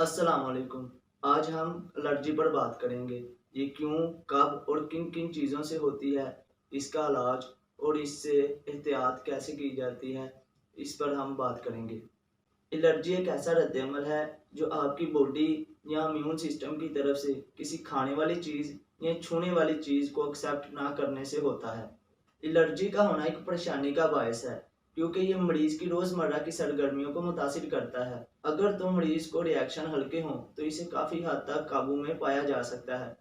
अस्सलाम वालेकुम। आज हम एलर्जी पर बात करेंगे। ये क्यों, कब और किन किन चीज़ों से होती है, इसका इलाज और इससे एहतियात कैसे की जाती है, इस पर हम बात करेंगे। एलर्जी एक ऐसा रद्द-ए-अमल है जो आपकी बॉडी या इम्यून सिस्टम की तरफ से किसी खाने वाली चीज़ या छूने वाली चीज़ को एक्सेप्ट ना करने से होता है। एलर्जी का होना एक परेशानी का बायस है क्योंकि ये मरीज़ की रोज़मर्रा की सरगर्मियों को मुतासिर करता है। अगर तो मरीज़ को रिएक्शन हल्के हों तो इसे काफ़ी हद तक काबू में पाया जा सकता है।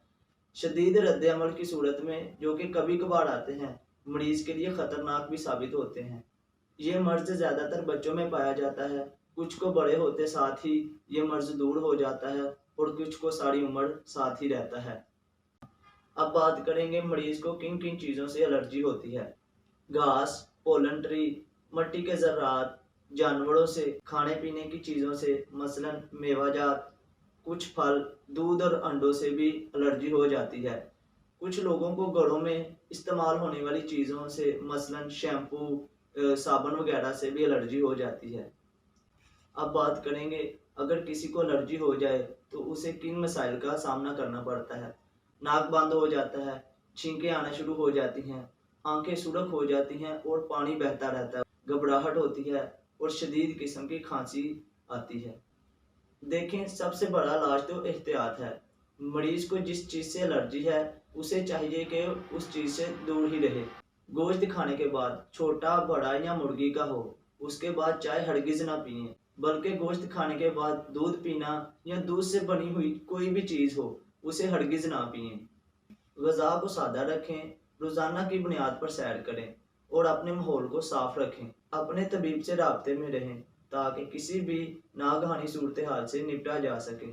शदीद रद्द-ए-अमल की सूरत में, जो कि कभी-कभार आते हैं, मरीज़ के लिए ख़तरनाक भी साबित होते हैं। ये मर्ज़ ज़्यादातर बच्चों में पाया जाता है, कुछ को बड़े होते साथ ही ये मर्ज़ दूर हो जाता है और कुछ को सारी उम्र साथ ही रहता है। अब बात करेंगे मरीज़ को किन किन चीज़ों से एलर्जी होती है। घास, पोलन ट्री, मिट्टी के ज़र्रात, जानवरों से, खाने पीने की चीज़ों से मसलन मेवाजात, कुछ फल, दूध और अंडों से भी एलर्जी हो जाती है। कुछ लोगों को घरों में इस्तेमाल होने वाली चीज़ों से मसलन शैम्पू, साबुन वगैरह से भी एलर्जी हो जाती है। अब बात करेंगे, अगर किसी को एलर्जी हो जाए तो उसे किन मसाइल का सामना करना पड़ता है। नाक बंद हो जाता है, छींकें आना शुरू हो जाती हैं, आंखें सुर्ख हो जाती हैं और पानी बहता रहता है, घबराहट होती है और शदीद किस्म की खांसी आती है। देखें, सबसे बड़ा इलाज तो एहतियात है। मरीज को जिस चीज़ से एलर्जी है उसे चाहिए कि उस चीज़ से दूर ही रहे। गोश्त खाने के बाद, छोटा, बड़ा या मुर्गी का हो, उसके बाद चाय हरगिज़ ना पिएं। बल्कि गोश्त खाने के बाद दूध पीना या दूध से बनी हुई कोई भी चीज़ हो, उसे हरगिज़ ना पिएं। ग़िज़ा को सादा रखें, रोज़ाना की बुनियाद पर सैर करें और अपने माहौल को साफ रखें। अपने तबीब से राब्ते में रहें ताकि किसी भी नागहानी सूरत हाल से निपटा जा सके।